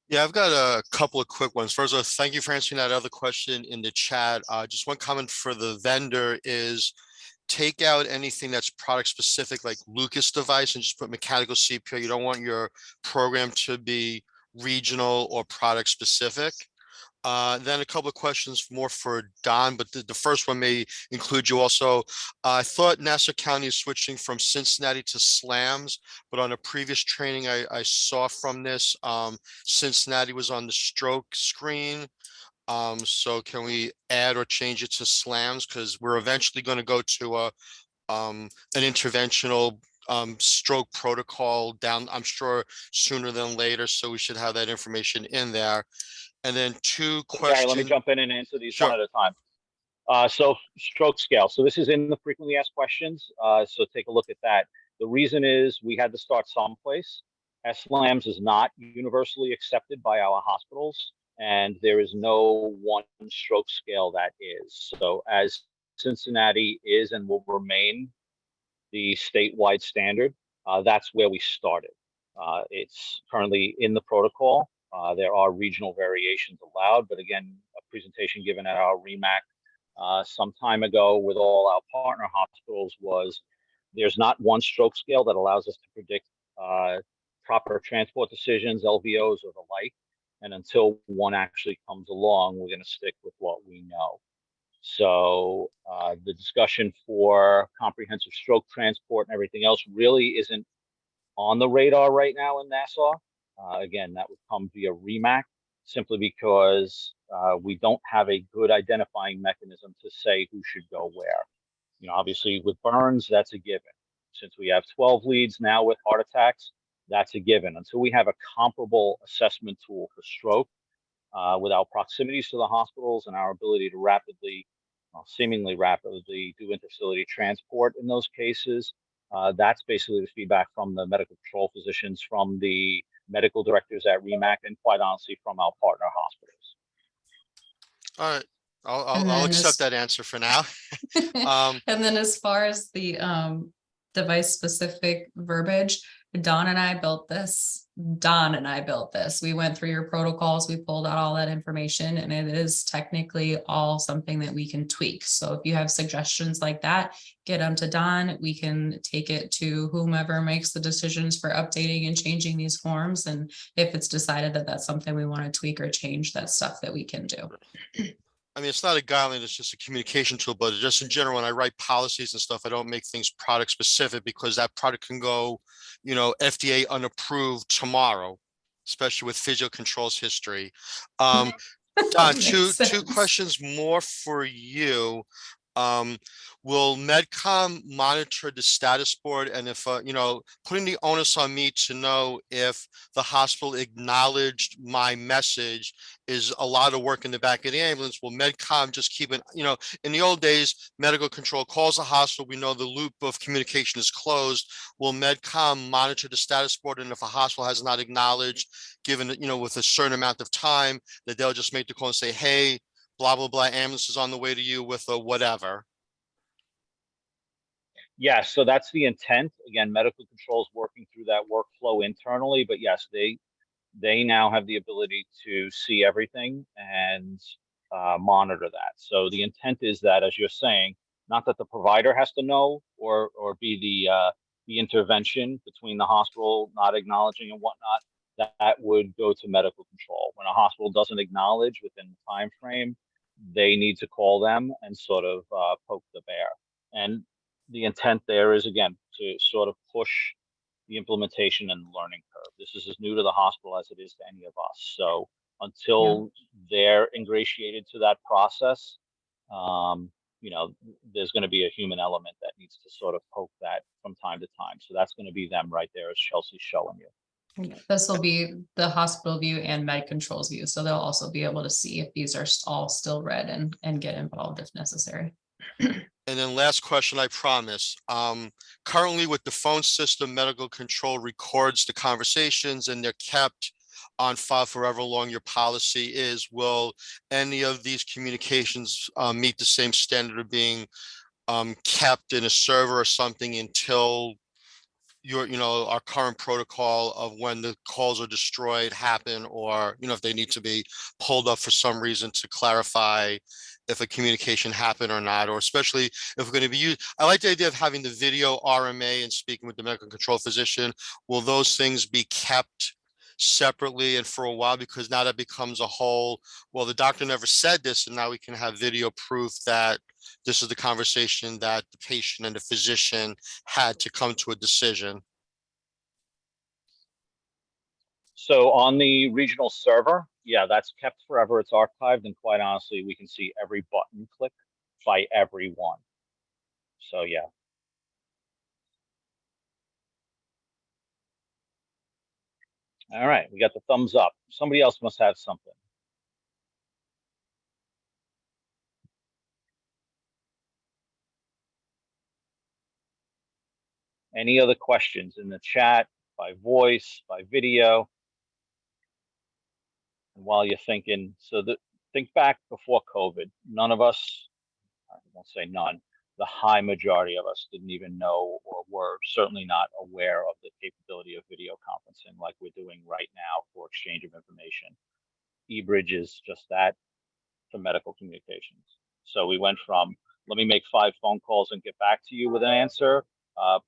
Yeah, I've got a couple of quick ones. First of all, thank you for answering that other question in the chat. Just one comment for the vendor is take out anything that's product specific, like Lucas device, and just put mechanical CPO. You don't want your program to be regional or product specific. Then a couple of questions more for Don, but the first one may include you also. I thought Nassau County is switching from Cincinnati to SLAMs, but on a previous training I saw from this, Cincinnati was on the stroke screen. So can we add or change it to SLAMs? Because we're eventually going to go to an interventional stroke protocol down, I'm sure sooner than later. So we should have that information in there. And then two questions. Let me jump in and answer these Sure. one at a time. So stroke scale. So this is in the frequently asked questions. So take a look at that. The reason is we had to start someplace. SLAMs is not universally accepted by our hospitals, and there is no one stroke scale that is. So as Cincinnati is and will remain the statewide standard, that's where we started. It's currently in the protocol. There are regional variations allowed, but again, a presentation given at our REMAC some time ago with all our partner hospitals was there's not one stroke scale that allows us to predict proper transport decisions, LVOs, or the like. And until one actually comes along, we're going to stick with what we know. So the discussion for comprehensive stroke transport and everything else really isn't on the radar right now in Nassau. Again, that would come via REMAC, simply because we don't have a good identifying mechanism to say who should go where. You know, obviously with burns, that's a given. Since we have 12 leads now with heart attacks, that's a given. Until we have a comparable assessment tool for stroke, with our proximities to the hospitals and our ability to rapidly, seemingly rapidly do interfacility transport in those cases, that's basically the feedback from the medical control physicians, from the medical directors at REMAC, and quite honestly from our partner hospitals. All right, I'll accept that answer for now. And then as far as the device specific verbiage, Don and I built this. We went through your protocols, we pulled out all that information, and it is technically all something that we can tweak. So if you have suggestions like that, get them to Don. We can take it to whomever makes the decisions for updating and changing these forms. And if it's decided that that's something we want to tweak or change, that's stuff that we can do. I mean, it's not a guideline, it's just a communication tool, but just in general, when I write policies and stuff, I don't make things product specific, because that product can go, you know, FDA unapproved tomorrow, especially with Physio Control's history. Don, two questions more for you. Will MedCom monitor the status board, and if you know, putting the onus on me to know if the hospital acknowledged my message is a lot of work in the back of the ambulance? Will MedCom just keep it, you know, in the old days, medical control calls the hospital, we know the loop of communication is closed. Will MedCom monitor the status board, and if a hospital has not acknowledged, given, you know, with a certain amount of time, that they'll just make the call and say, hey, blah, blah, blah, ambulance is on the way to you with a whatever? Yes, so that's the intent. Again, medical control is working through that workflow internally, but yes, they now have the ability to see everything and monitor that. So the intent is that, as you're saying, Not that the provider has to know or be the intervention between the hospital not acknowledging and whatnot. That would go to medical control. When a hospital doesn't acknowledge within the time frame, they need to call them and sort of poke the bear. And the intent there is, again, to sort of push the implementation and learning curve. This is as new to the hospital as it is to any of us. So until they're ingratiated to that process, you know, there's going to be a human element that needs to sort of poke that from time to time. So that's going to be them right there, as Chelsea's showing you. This will be the hospital view and med controls view, so they'll also be able to see if these are all still red and get involved if necessary. And then last question, I promise. Currently with the phone system, medical control records the conversations and they're kept on file forever long your policy is. Will any of these communications meet the same standard of being kept in a server or something until our current protocol of when the calls are destroyed happen, or, if they need to be pulled up for some reason to clarify if a communication happened or not, or especially if we're going to be used. I like the idea of having the video RMA and speaking with the medical control physician. Will those things be kept separately and for a while? Because now that becomes a whole, well, the doctor never said this, and now we can have video proof that this is the conversation that the patient and the physician had to come to a decision. So on the regional server, yeah, that's kept forever. It's archived, and quite honestly, we can see every button click by everyone. So yeah. All right, we got the thumbs up. Somebody else must have something. Any other questions in the chat, by voice, by video? And while you're thinking, think back before COVID, none of us, I won't say none, the high majority of us didn't even know or were certainly not aware of the capability of video conferencing like we're doing right now for exchange of information. eBridge is just that for medical communications. So we went from, let me make 5 phone calls and get back to you with an answer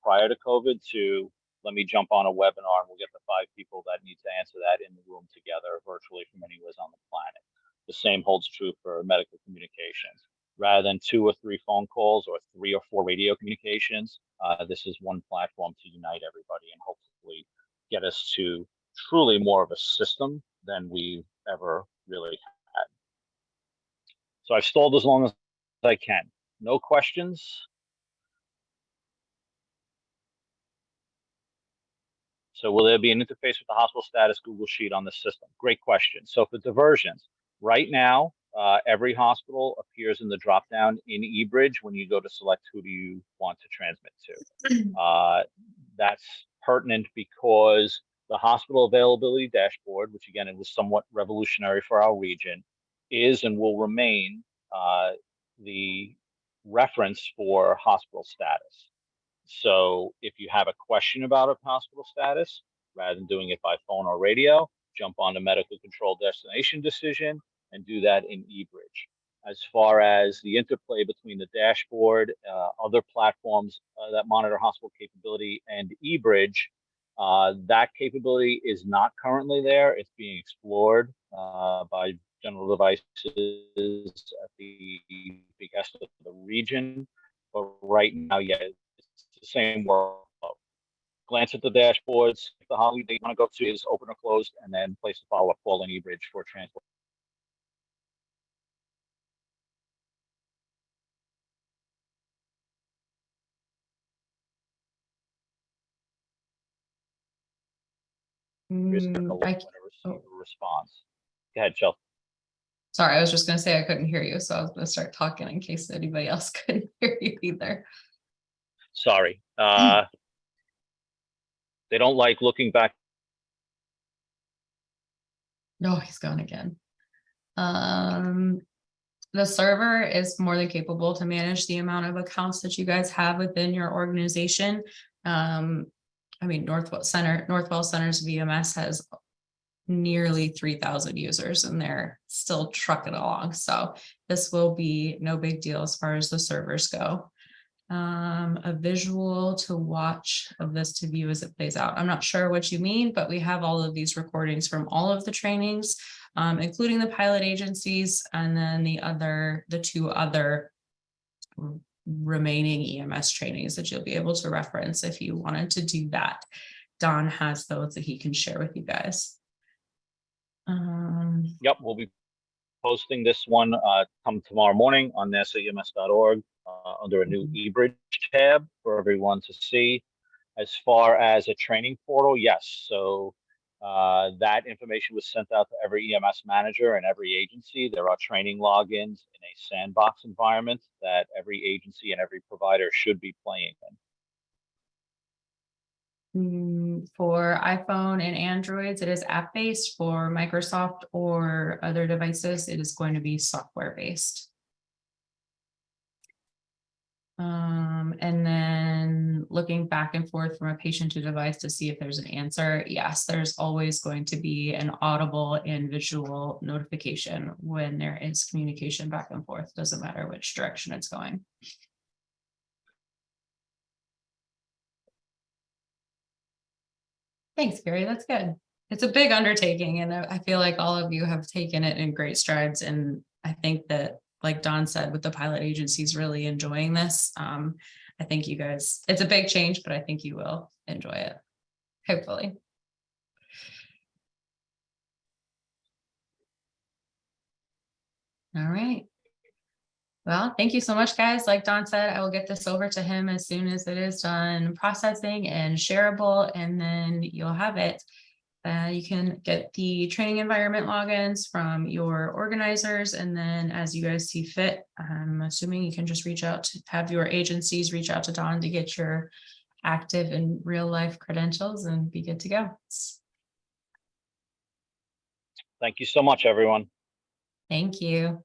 prior to COVID, to let me jump on a webinar and we'll get the 5 people that need to answer that in the room together virtually from anywhere on the planet. The same holds true for medical communications. Rather than 2 or 3 phone calls or 3 or 4 radio communications, this is one platform to unite everybody and hopefully get us to truly more of a system than we've ever really had. So I've stalled as long as I can. No questions? So will there be an interface with the hospital status Google Sheet on the system? Great question. So for diversions, right now, every hospital appears in the dropdown in eBridge when you go to select who do you want to transmit to. That's pertinent because the hospital availability dashboard, which again, it was somewhat revolutionary for our region, is and will remain the reference for hospital status. So if you have a question about a hospital status, rather than doing it by phone or radio, jump on the medical control destination decision and do that in eBridge. As far as the interplay between the dashboard, other platforms that monitor hospital capability, and eBridge, that capability is not currently there. It's being explored by General Devices at the behest of the region. But right now, yeah, it's the same workflow. Glance at the dashboards. If the holiday you want to go to is open or closed, and then place a follow-up call in eBridge for transport. Receive a response. Go ahead, Chelsea. Sorry, I was just gonna say I couldn't hear you, so I was gonna start talking in case anybody else couldn't hear you either. Sorry. They don't like looking back. No, he's gone again. The server is more than capable to manage the amount of accounts that you guys have within your organization. I mean, Northwell Centers VMS has nearly 3,000 users and they're still trucking along. So this will be no big deal as far as the servers go. A visual to watch of this to view as it plays out. I'm not sure what you mean, but we have all of these recordings from all of the trainings, including the pilot agencies, and then the two other remaining EMS trainings that you'll be able to reference if you wanted to do that. Don has those that he can share with you guys. Yep, we'll be posting this one come tomorrow morning on nasaems.org under a new eBridge tab for everyone to see. As far as a training portal, yes. So that information was sent out to every EMS manager and every agency. There are training logins in a sandbox environment that every agency and every provider should be playing in. For iPhone and Androids, it is app-based. For Microsoft or other devices, it is going to be software-based. And then looking back and forth from a patient to device to see if there's an answer. Yes, there's always going to be an audible and visual notification when there is communication back and forth. Doesn't matter which direction it's going. Thanks, Gary. That's good. It's a big undertaking, and I feel like all of you have taken it in great strides. And I think that, like Don said, with the pilot agencies really enjoying this, I think you guys, it's a big change, but I think you will enjoy it, hopefully. All right. Well, thank you so much, guys. Like Don said, I will get this over to him as soon as it is done processing and shareable, and then you'll have it. You can get the training environment logins from your organizers, and then as you guys see fit, I'm assuming you can just reach out to have your agencies reach out to Don to get your active and real life credentials and be good to go. Thank you so much, everyone. Thank you.